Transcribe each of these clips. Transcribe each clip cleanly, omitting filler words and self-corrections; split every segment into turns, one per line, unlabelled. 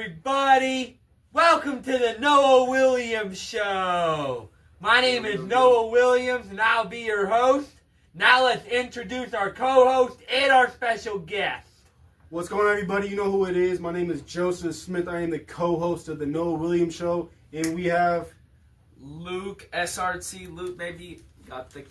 everybody! Welcome to the Noah Williams Show! My name is Noah Williams and I'll be your host. Now let's introduce our co-host and our special guest.
What's going on, everybody? You know who it is. My name is Joseph Smith. I am the co-host of the Noah Williams Show. And we have...
Luke, SRT, Luke, baby. Got the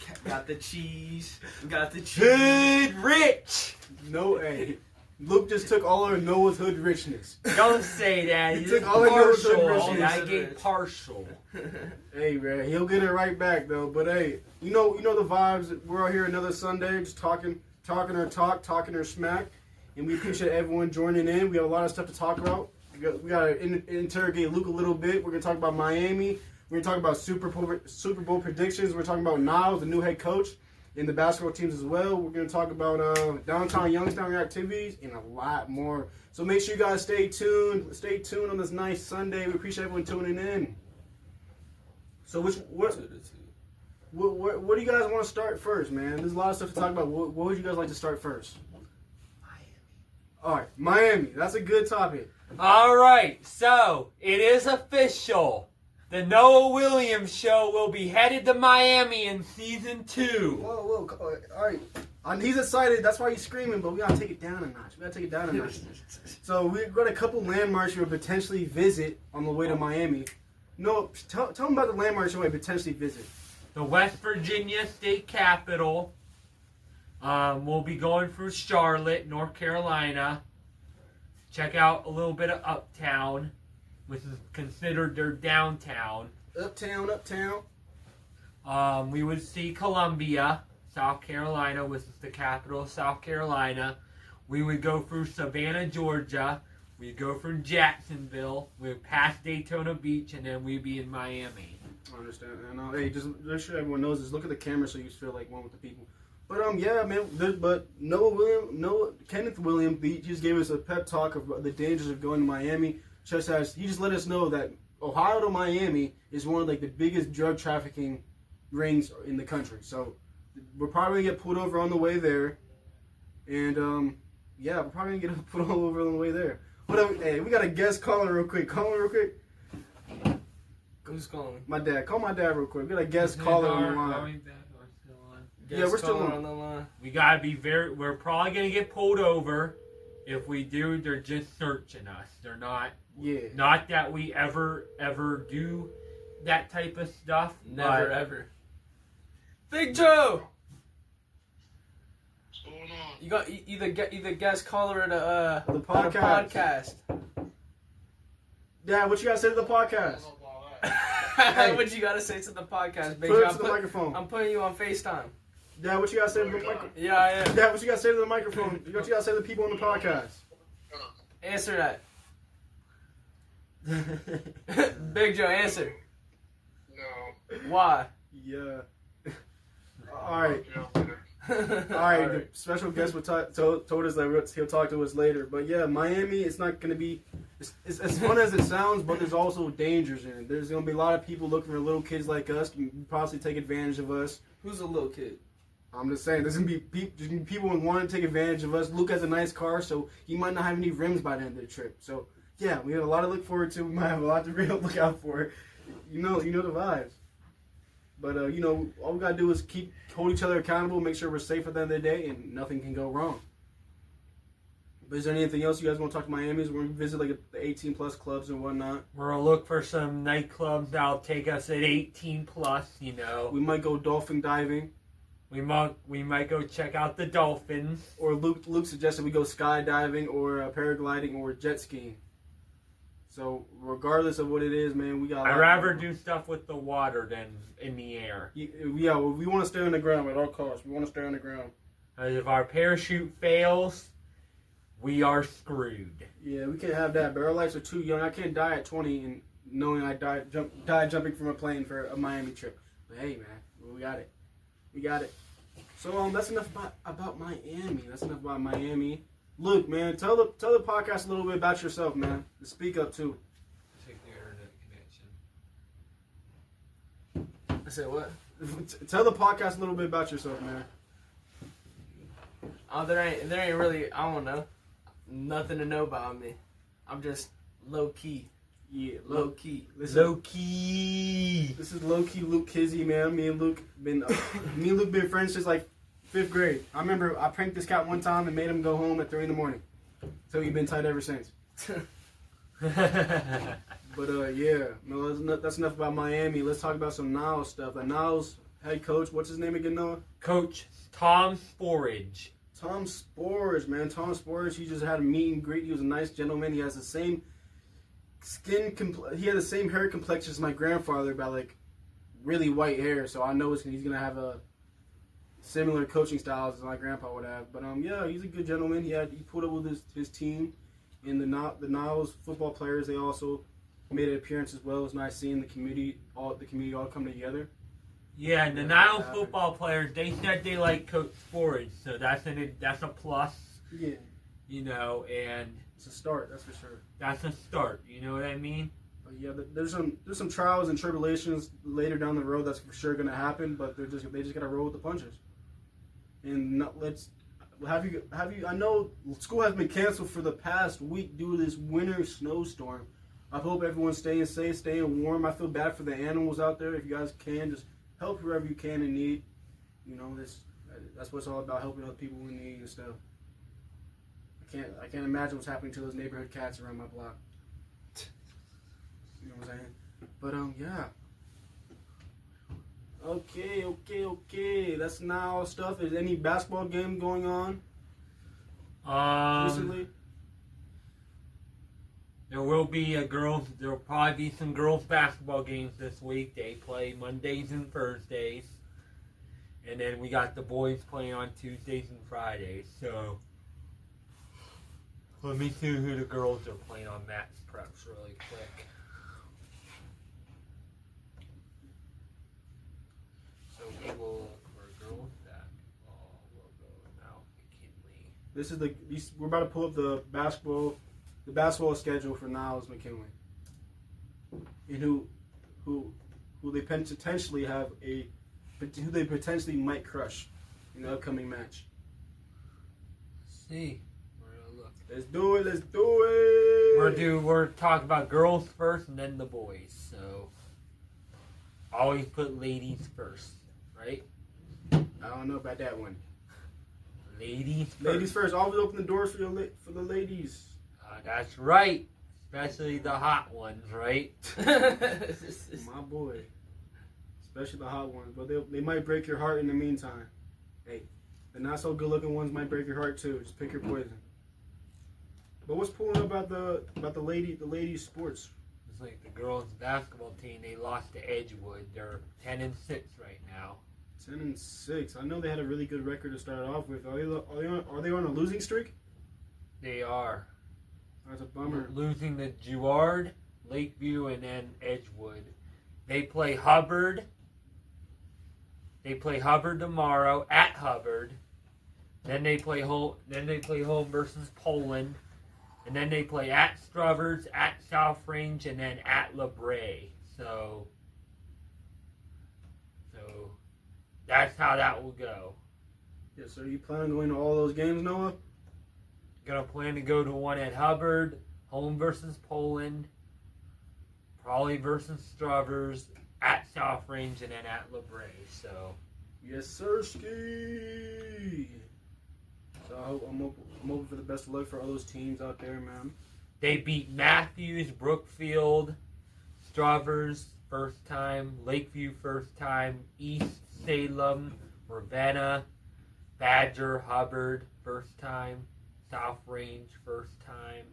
cheese. Got the cheese.
Hood Rich!
No, hey. Luke just took all our Noah's Hood richness.
Don't say that.
He
It's
took all the Noah's Hood
partial.
richness.
I get partial.
Hey, man. He'll get it right back, though. But, hey, you know the vibes. We're out here another Sunday just talking our smack. And we appreciate everyone joining in. We have a lot of stuff to talk about. We got to interrogate Luke a little bit. We're going to talk about Miami. We're going to talk about Super Bowl predictions. We're talking about Niles, the new head coach, and the basketball teams as well. We're going to talk about downtown Youngstown activities and a lot more. So make sure you guys stay tuned. Stay tuned on this nice Sunday. We appreciate everyone tuning in. So what do you guys want to start first, man? There's a lot of stuff to talk about. What would you guys like to start first? All right, Miami. That's a good topic.
All right, so it is official. The Noah Williams Show will be headed to Miami in season 2.
Whoa. All right. He's excited. That's why he's screaming, but we got to take it down a notch. So we've got a couple landmarks you'll potentially visit on the way to Miami. No, tell them about the landmarks you might potentially visit.
The West Virginia State Capitol. We'll be going through Charlotte, North Carolina. Check out a little bit of Uptown, which is considered their downtown.
Uptown.
We would see Columbia, South Carolina, which is the capital of South Carolina. We would go through Savannah, Georgia. We'd go through Jacksonville. We'd pass Daytona Beach, and then we'd be in Miami.
I understand. And hey, just make sure everyone knows this. Look at the camera so you feel like one with the people. But yeah, man. But Kenneth Williams, he just gave us a pep talk of the dangers of going to Miami. Just as he just let us know that Ohio to Miami is one of like the biggest drug trafficking rings in the country. So we're probably gonna get pulled over on the way there, and yeah, we're probably gonna get pulled over on the way there. Hey, we got a guest caller real quick. Call him real quick.
Who's calling?
My dad. Call my dad real quick. We got a guest caller on the line. Yeah, we're still
on the line.
We gotta be we're probably gonna get pulled over. If we do, they're just searching us. They're not.
Yeah.
Not that we ever do that type of stuff.
Never ever. Big Joe.
What's going on?
You got either guest caller or the
podcast. Dad, what you gotta say to the podcast?
Hey. What you gotta say to the podcast, Big
Put
Joe?
it to the microphone.
I'm putting you on FaceTime.
Dad, what you gotta say to the microphone?
Yeah, I am.
Dad, what you gotta say to the microphone? What you gotta say to the people on the podcast?
Answer that. Big Joe, answer.
No.
Why?
Yeah. All right. The special guest told us that he'll talk to us later. But yeah, Miami, it's not going to be it's as fun as it sounds, but there's also dangers in it. There's going to be a lot of people looking for little kids like us, can possibly take advantage of us.
Who's a little kid?
I'm just saying, there's going to be people who want to take advantage of us. Luke has a nice car, so he might not have any rims by the end of the trip. So yeah, we have a lot to look forward to. We might have a lot to really look out for. You know the vibes. But, all we got to do is hold each other accountable, make sure we're safe at the end of the day, and nothing can go wrong. But is there anything else you guys want to talk to Miami? We're going to visit like the 18-plus clubs and whatnot.
We're going to look for some nightclubs that'll take us at 18-plus,
We might go dolphin diving.
We might go check out the dolphins.
Or Luke suggested we go skydiving or paragliding or jet skiing. So regardless of what it is, man, we got.
I'd rather do stuff with the water than in the air.
Yeah, well, we want to stay on the ground at all costs. We want to stay on the ground.
If our parachute fails, we are screwed.
Yeah, we can't have that. But our lives are too young. I can't die at 20 and knowing I died jumping from a plane for a Miami trip. But hey, man, we got it. So that's enough about Miami. Luke, man, tell the podcast a little bit about yourself, man. Speak up too.
Check the internet connection.
I said what?
Tell the podcast a little bit about yourself, man.
Oh, there ain't really, I don't know, nothing to know about me. I'm just Low key.
Yeah,
Low key.
Low key.
This is low key Luke Kizzy, man. Me and Luke been friends since like 5th grade. I remember I pranked this cat one time and made him go home at 3 in the morning. So we've been tight ever since. But yeah, no, that's enough about Miami. Let's talk about some Niles stuff. Like Niles head coach, what's his name again, Noah?
Coach Tom Sporridge.
Tom Sporridge, man. Tom Sporridge, he just had a meet and greet. He was a nice gentleman. He has the same he had the same hair complexion as my grandfather, about like really white hair. So I know he's gonna have a similar coaching styles as my grandpa would have. But yeah, he's a good gentleman. He put up with his team, and the Niles football players, they also made an appearance as well. It was nice seeing the community all come together.
Yeah, and the Niles football players, they said they like Coach Sporridge, so that's a plus.
Yeah,
you know, and
it's a start, that's for sure.
That's a start. You know what I mean?
But yeah, there's some trials and tribulations later down the road that's for sure gonna happen. But they just gotta roll with the punches. And have you? I know school has been canceled for the past week due to this winter snowstorm. I hope everyone's staying safe, staying warm. I feel bad for the animals out there. If you guys can, just help whoever you can in need. You know, that's what it's all about, helping other people in need and stuff. I can't imagine what's happening to those neighborhood cats around my block. You know what I'm saying? But yeah. Okay. That's now stuff. Is any basketball game going on recently?
There will probably be some girls basketball games this week. They play Mondays and Thursdays. And then we got the boys playing on Tuesdays and Fridays. So let me see who the girls are playing on Matt's preps really quick. So we will look for girls basketball. We'll go now McKinley.
We're about to pull up the basketball schedule for Niles McKinley, and who they potentially who they potentially might crush in the upcoming match.
Let's see. Where do I look?
Let's do it.
We're talking about girls first and then the boys. So always put ladies first, right?
I don't know about that one.
Ladies
first. Always open the doors for the ladies.
That's right. Especially the hot ones, right?
My boy. Especially the hot ones. But they might break your heart in the meantime. Hey, the not so good looking ones might break your heart too. Just pick your poison. But what's pulling about the ladies sports?
It's like the girls basketball team, they lost to Edgewood. They're 10-6 right now.
10-6. I know they had a really good record to start off with. Are they on a losing streak?
They are.
That's a bummer.
Losing to Juard, Lakeview, and then Edgewood. They play Hubbard. They play Hubbard tomorrow at Hubbard. Then they play home. Versus Poland, and then they play at Struthers, at South Range, and then at LeBray. So that's how that will go.
Yeah. So you plan on going to all those games, Noah?
Gonna plan to go to one at Hubbard, home versus Poland, probably versus Struthers, at South Range, and then at LeBray. So
yes, sir, ski. So I'm hoping for the best of luck for all those teams out there, man.
They beat Matthews, Brookfield, Struthers first time, Lakeview first time, East Salem, Ravenna, Badger, Hubbard first time, South Range first time.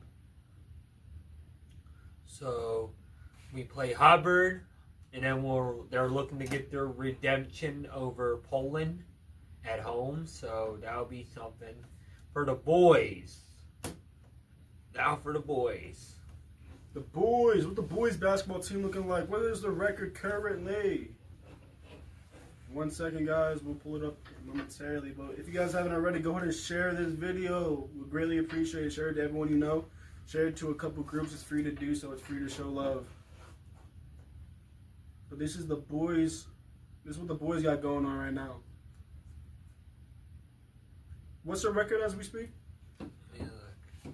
So we play Hubbard, and then they're looking to get their redemption over Poland at home. So that'll be something for the boys. Now for the boys.
The boys. What the boys basketball team looking like? What is the record currently? 1 second, guys. We'll pull it up momentarily. But if you guys haven't already, go ahead and share this video. We greatly appreciate it. Share it to everyone you know. Share it to a couple groups. It's free to do so. It's free to show love. But this is the boys. This is what the boys got going on right now. What's their record as we speak?
Let me look.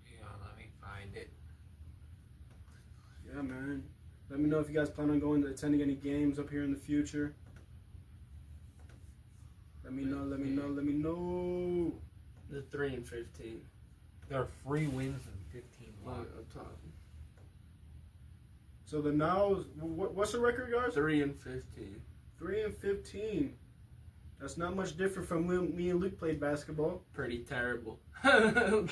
Yeah,
man. Let me know if you guys plan on going to attending any games up here in the future. Let me know.
The 3-15.
There are 3 wins and 15
Up
losses.
top.
So the Niles, what's the record, guys?
3-15.
3-15. That's not much different from when me and Luke played basketball.
Pretty terrible.
They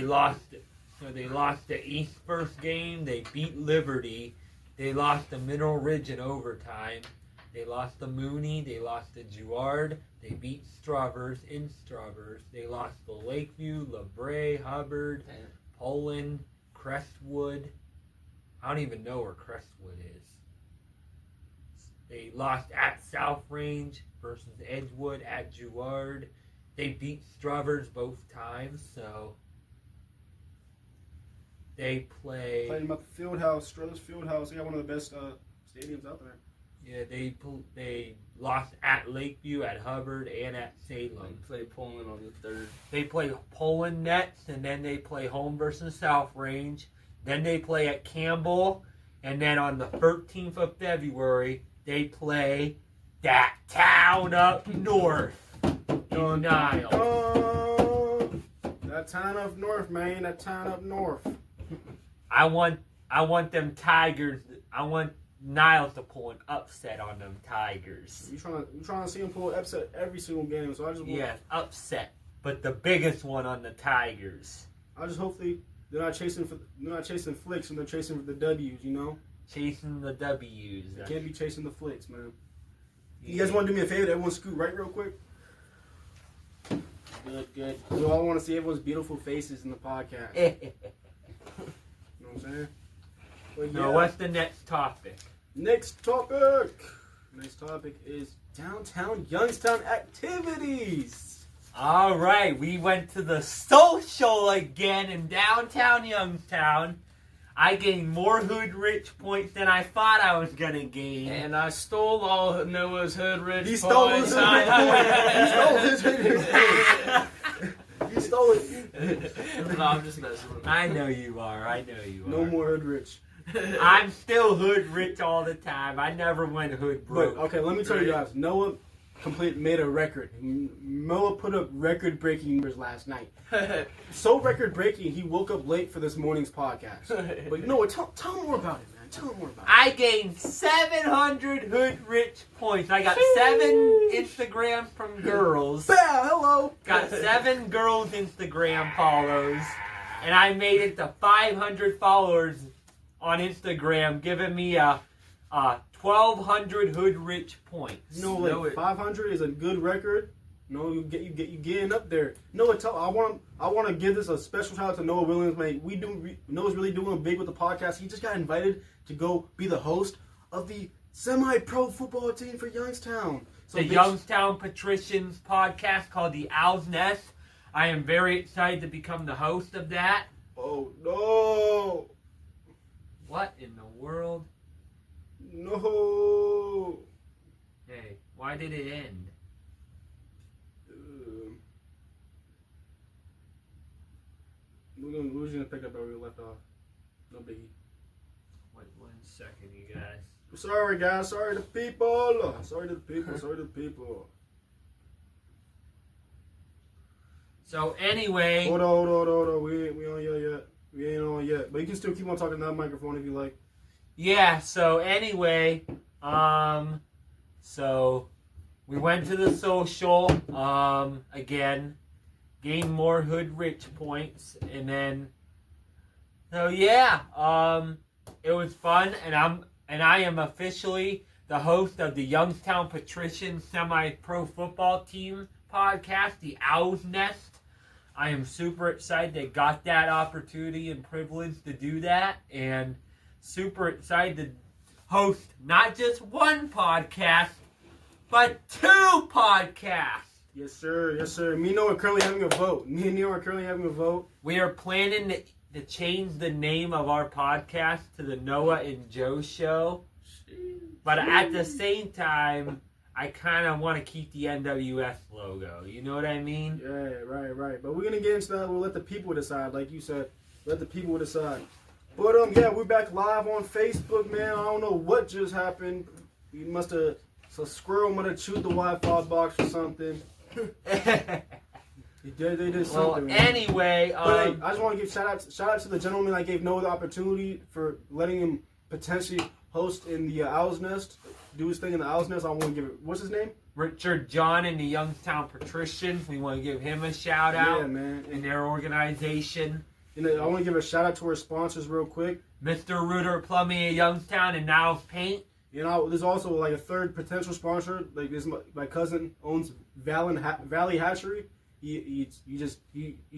lost. They lost the East first game. They beat Liberty. They lost the Mineral Ridge in overtime. They lost the Mooney. They lost the Juard. They beat Strawbers in Strawbers. They lost the Lakeview, LaBrea, Hubbard, Poland, Crestwood. I don't even know where Crestwood is. They lost at South Range versus Edgewood at Juard. They beat Strawbers both times, so they play.
Playing them at the Fieldhouse, Struthers Fieldhouse. They got one of the best stadiums out there.
Yeah, they lost at Lakeview, at Hubbard, and at Salem.
They play Poland on the 3rd.
They play Poland next, and then they play home versus South Range. Then they play at Campbell, and then on the 13th of February, they play that town up north. Niles.
That town up north, man. That town up north.
I want them Tigers. I want Niles to pull an upset on them Tigers.
You trying to see them pull upset every single game. So I just want,
Yeah, upset, but the biggest one on the Tigers.
I just hopefully they're not chasing flicks and they're chasing for the W's. You know,
Chasing the W's.
you can't be chasing the flicks, man. You guys want to do me a favor? Everyone scoot right real quick.
Good.
We all want to see everyone's beautiful faces in the podcast. You know what I'm saying? But
No, what's the next topic?
Next topic. Next topic is downtown Youngstown activities.
All right, we went to the social again in downtown Youngstown. I gained more Hood Rich points than I thought I was gonna gain.
And I stole all Noah's Hood Rich
He stole his
points.
Hood Rich points. He stole it.
No, I'm just messing with you.
I know you are.
No more Hood Rich.
I'm still Hood Rich all the time. I never went Hood
But
broke.
okay, let me tell you guys. Noah made a record. Noah put up record-breaking numbers last night. So record-breaking, he woke up late for this morning's podcast. But Noah, tell him more about it, man. Tell him more about it.
I gained 700 Hood Rich points. I got 7 Instagrams from girls.
Bow, hello.
Got 7 girls Instagram follows. And I made it to 500 followers on Instagram, giving me a 1,200 Hood Rich points.
You know, like 500 is a good record. No, you getting up there. Noah, I want to give this a special shout out to Noah Williams, man. Noah's really doing big with the podcast. He just got invited to go be the host of the semi-pro football team for Youngstown. So
The Youngstown Patricians podcast called The Owl's Nest. I am very excited to become the host of that.
Oh no!
What in the world?
No!
Hey, why did it end?
We're just gonna pick up where we left off. No biggie.
Wait 1 second, you guys.
Sorry, guys. Sorry to the people. Sorry to the people.
So anyway,
Hold on. We ain't on yet. We ain't on yet. But you can still keep on talking to that microphone if you like.
yeah. So anyway, so we went to the social again, gained more Hood Rich points, and then so yeah, it was fun, and I am officially the host of the Youngstown Patrician Semi-Pro Football Team podcast, The Owl's Nest. I am super excited they got that opportunity and privilege to do that, and super excited to host not just one podcast, but 2 podcasts.
Yes, sir. Yes, sir. Me and Noah are currently having a vote.
We are planning to change the name of our podcast to the Noah and Joe Show, but at the same time, I kind of want to keep the NWS logo. You know what I mean?
Yeah, right. But we're going to get into that. We'll let the people decide. Like you said, let the people decide. But yeah, we're back live on Facebook, man. I don't know what just happened. You must have, so squirrel might have chewed the Wi-Fi box or something. They did something.
Well, anyway,
but hey, I just want to give shout out to the gentleman that gave Noah the opportunity for letting him potentially host in the Owl's Nest, do his thing in the Owl's Nest. I want to give it. What's his name?
Richard John and the Youngstown Patricians. We want to give him a shout out.
Yeah, man.
In their organization.
And I want to give a shout out to our sponsors real quick.
Mr. Reuter Plumbing at Youngstown and Niles Paint.
You know, there's also like a third potential sponsor. Like this, my cousin owns Valley Hatchery. He's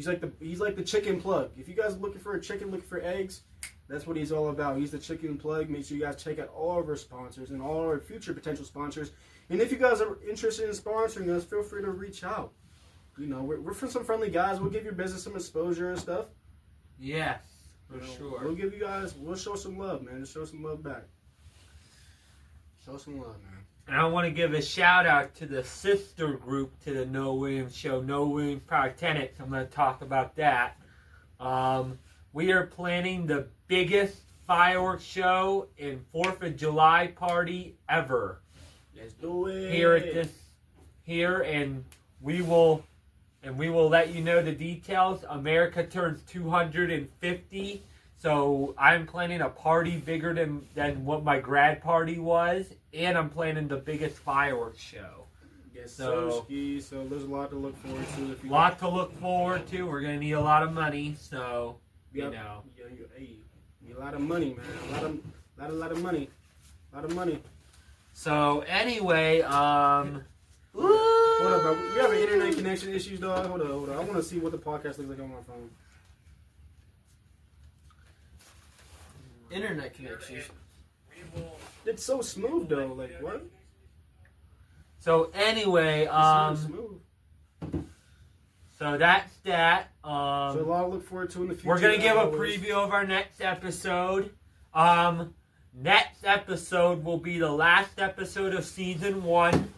like the chicken plug. If you guys are looking for a chicken, looking for eggs, that's what he's all about. He's the chicken plug. Make sure you guys check out all of our sponsors and all our future potential sponsors. And if you guys are interested in sponsoring us, feel free to reach out. You know, we're for some friendly guys. We'll give your business some exposure and stuff.
Yes, for sure.
We'll give you guys. We'll show some love, man. Just show some love back. Show some love, man.
And I want to give a shout out to the sister group to the Noah Williams Show, Noah Williams Pyrotechnics. I'm going to talk about that. We are planning the biggest fireworks show and 4th of July party ever.
Let's do it.
And we will let you know the details. America turns 250. So I'm planning a party bigger than what my grad party was, and I'm planning the biggest fireworks show.
Yes, so there's a lot to look forward to. We're gonna need a lot of money, so you know. A lot of money, man. A lot of money.
So anyway,
Hold up, bro. We have internet connection issues, dog. Hold on. I want to see what the podcast looks like on my phone.
Internet connections.
It's so smooth though. Like what?
So anyway,
smooth.
so that's that.
So a lot to look forward to in the future.
We're gonna give a preview of our next episode. Next episode will be the last episode of season 1.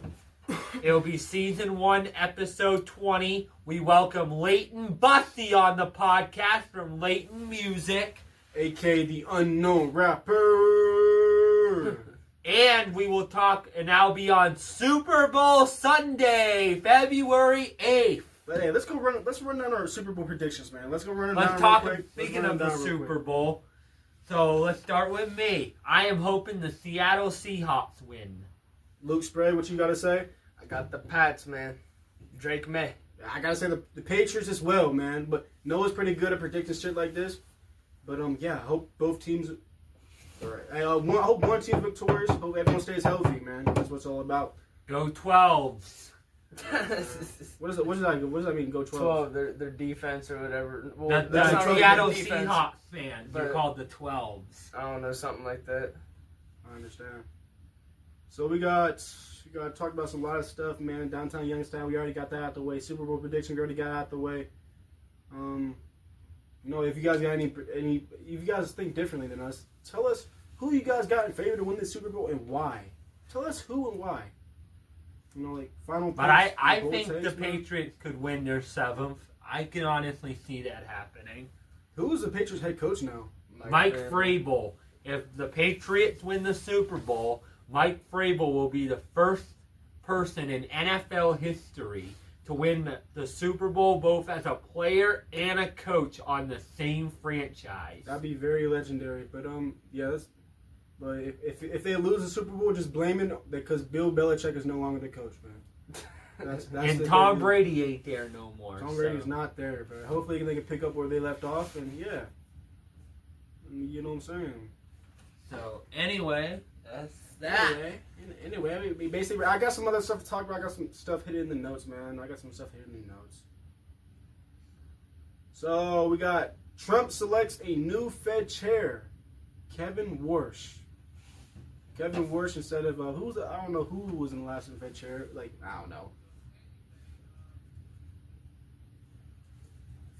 It'll be season 1, episode 20. We welcome Leighton Bussey on the podcast from Leighton Music.
A.K.A. the unknown rapper.
And we will talk, and I'll be on Super Bowl Sunday, February 8th.
But hey, let's run down our Super Bowl predictions, man. Let's go run them down.
Let's talk,
real quick.
speaking of the Super Bowl, so let's start with me. I am hoping the Seattle Seahawks win.
Luke Spray, what you got to say?
I got the Pats, man. Drake May.
I got to say the Patriots as well, man. But Noah's pretty good at predicting shit like this. But yeah, I hope both teams. All right, I hope one team is victorious. Hope everyone stays healthy, man. That's what it's all about.
Go 12s.
What does that mean? Go 12.
12, their defense or whatever. Well,
The
that's not really
Seattle
their defense.
Seahawks fans, they're
but-
called the 12s.
I don't know, something like that.
I understand. So we got to talk about a lot of stuff, man. Downtown Youngstown, we already got that out the way. Super Bowl prediction, we already got out the way. If you guys got any, if you guys think differently than us, tell us who you guys got in favor to win the Super Bowl and why. Tell us who and why. Final.
But I think the Patriots could win their 7th. I can honestly see that happening.
Who is the Patriots head coach now?
Mike Vrabel. If the Patriots win the Super Bowl, Mike Vrabel will be the first person in NFL history to win the Super Bowl both as a player and a coach on the same franchise.
That'd be very legendary. But but if they lose the Super Bowl, just blame it because Bill Belichick is no longer the coach, man. That's
And Tom Brady ain't there no more.
Tom Brady's not there, but hopefully they can pick up where they left off, and yeah, you know what I'm saying.
So anyway, that's that.
Anyway, basically, I got some other stuff to talk about. I got some stuff hidden in the notes, man. So we got Trump selects a new Fed chair, Kevin Warsh. Kevin Warsh instead of I don't know who was in the last Fed chair. I don't know.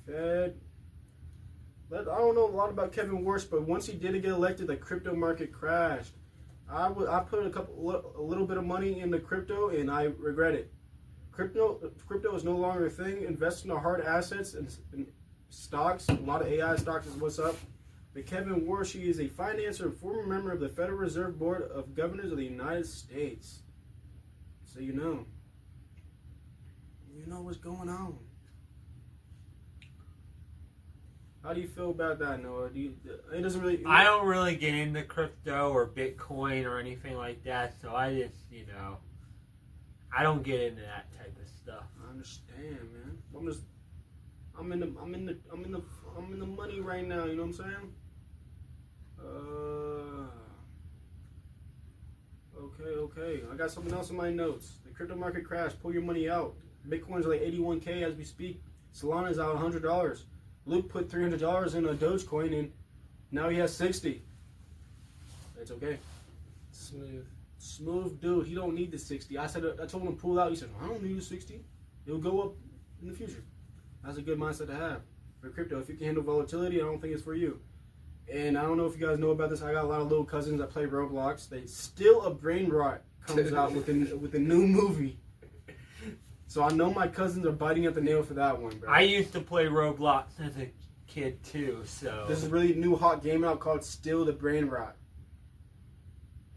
Fed. I don't know a lot about Kevin Warsh, but once he did get elected, the crypto market crashed. I put a little bit of money into crypto, and I regret it. Crypto is no longer a thing. Invest in the hard assets and stocks. A lot of AI stocks is what's up. But Kevin Warshie is a financier and former member of the Federal Reserve Board of Governors of the United States. So you know. You know what's going on. How do you feel about that, Noah? It doesn't really...
I don't really get into crypto or Bitcoin or anything like that, so I just, I don't get into that type of stuff.
I understand, man. I'm in the money right now. You know what I'm saying? Okay. I got something else in my notes. The crypto market crashed. Pull your money out. Bitcoin's like 81K as we speak. Solana's out $100. Luke put $300 in a Dogecoin and now he has 60. It's okay. Smooth dude. He don't need the 60. I told him to pull out. He said, I don't need the 60. It'll go up in the future. That's a good mindset to have for crypto. If you can handle volatility, I don't think it's for you. And I don't know if you guys know about this. I got a lot of little cousins that play Roblox. Still a brain rot comes out with a new movie. So I know my cousins are biting at the nail for that one, bro.
I used to play Roblox as a kid too, so...
This is a really new hot game out called Still the Brain Rot.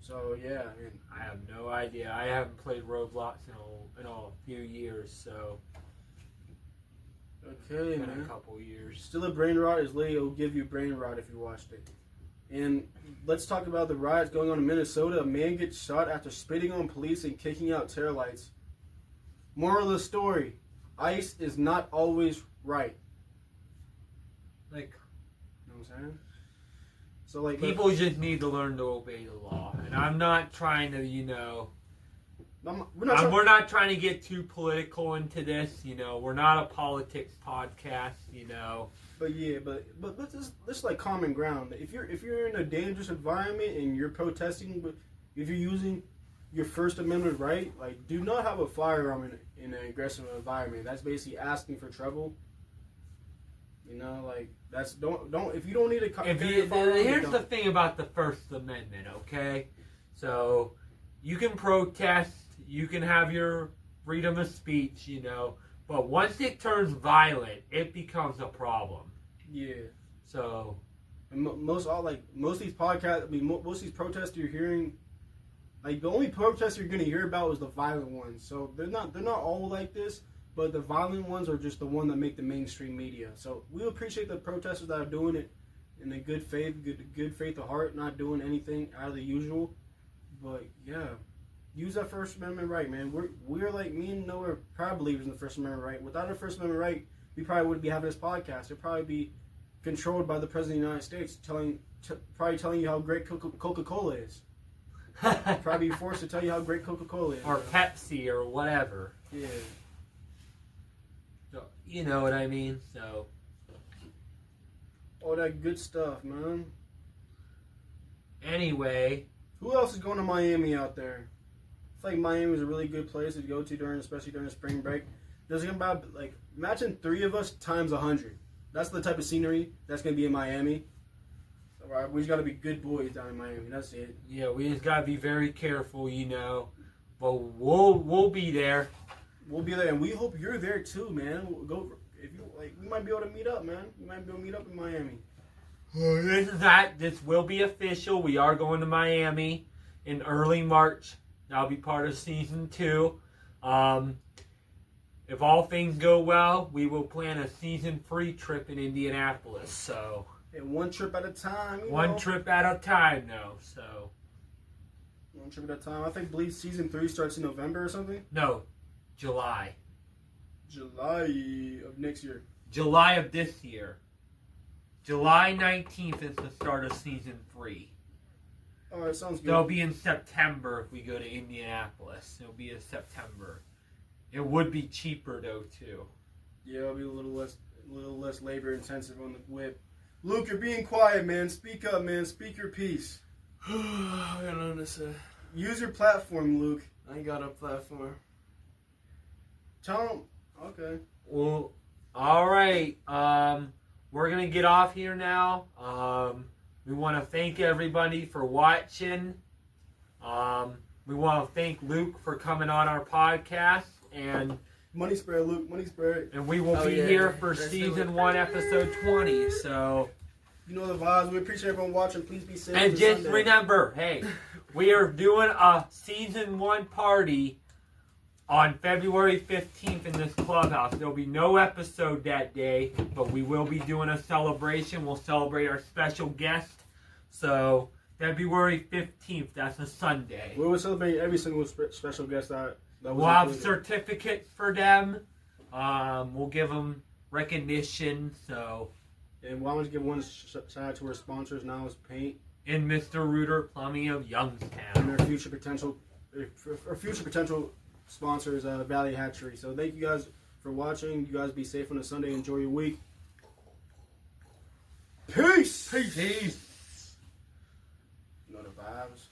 So, yeah, man.
I have no idea. I haven't played Roblox in a few years, so...
Okay,
in
man.
a couple years.
Still a Brain Rot is literally, it'll give you brain rot if you watched it. And let's talk about the riots going on in Minnesota. A man gets shot after spitting on police and kicking out taillights. Moral of the story, ICE is not always right.
Like,
you know what I'm saying? So like
people just need to learn to obey the law. And I'm not trying to, we're not trying to get too political into this, We're not a politics podcast,
But yeah, but let's like common ground. If you're in a dangerous environment and you're protesting, but if you're using your First Amendment right, like do not have a firearm in an aggressive environment. That's basically asking for trouble. Like that's don't if you don't need a
here's the thing about the First Amendment, okay? So you can protest, you can have your freedom of speech, but once it turns violent, it becomes a problem.
Yeah.
So
and most of these podcasts, most of these protests you're hearing. Like the only protests you're gonna hear about is the violent ones. So they're not all like this, but the violent ones are just the one that make the mainstream media. So we appreciate the protesters that are doing it in a good faith of heart, not doing anything out of the usual. But yeah, use that First Amendment right, man. We're like me and Noah are proud believers in the First Amendment right. Without the First Amendment right, we probably wouldn't be having this podcast. It'd probably be controlled by the President of the United States, probably telling you how great Coca-Cola is. Probably be forced to tell you how great Coca-Cola is.
Or Pepsi or whatever.
Yeah.
So, you know what I mean? So.
All that good stuff, man.
Anyway.
Who else is going to Miami out there? I feel like Miami is a really good place to go to especially during spring break. There's going to be imagine 3 of us times 100. That's the type of scenery that's going to be in Miami. Right, we just gotta be good boys down in Miami. That's it.
Yeah, we just gotta be very careful, But we'll be there.
We'll be there, and we hope you're there too, man. We'll go if you like. We might be able to meet up, man. We might be able to meet up in Miami.
This will be official. We are going to Miami in early March. That'll be part of season 2. If all things go well, we will plan a season 3 trip in Indianapolis. So.
And one trip at a time.
One trip at a time, though. So.
One trip at a time. I believe season 3 starts in November or something.
No, July.
July of next year.
July of this year. July 19th is the start of season 3.
Oh, that sounds good.
It'll be in September if we go to Indianapolis. It'll be in September. It would be cheaper though too.
Yeah, it'll be a little less labor intensive on the whip. Luke, you're being quiet, man. Speak up, man. Speak your piece.
I got nothing to say.
Use your platform, Luke.
I ain't got a platform.
Tell him. Okay.
Well, all right. We're gonna get off here now. We want to thank everybody for watching. We want to thank Luke for coming on our podcast, and
money spread, Luke. Money spread.
And we will be here for season 1, episode 20. So,
You know the vibes. We appreciate everyone watching. Please be safe.
And
this
just
Sunday.
remember, hey, we are doing a season 1 party on February 15th in this clubhouse. There'll be no episode that day, but we will be doing a celebration. We'll celebrate our special guest. So February 15th, that's a Sunday.
We will celebrate every single special guest that was
We'll have
included.
certificates for them. We'll give them recognition. So,
And we want to give one shout out to our sponsors now is Paint
in Mr. Reuter Plumbing of
and
Youngstown.
our future potential sponsors, Valley Hatchery. So thank you guys for watching. You guys be safe on a Sunday. Enjoy your week. Peace.
Peace.
You know the vibes.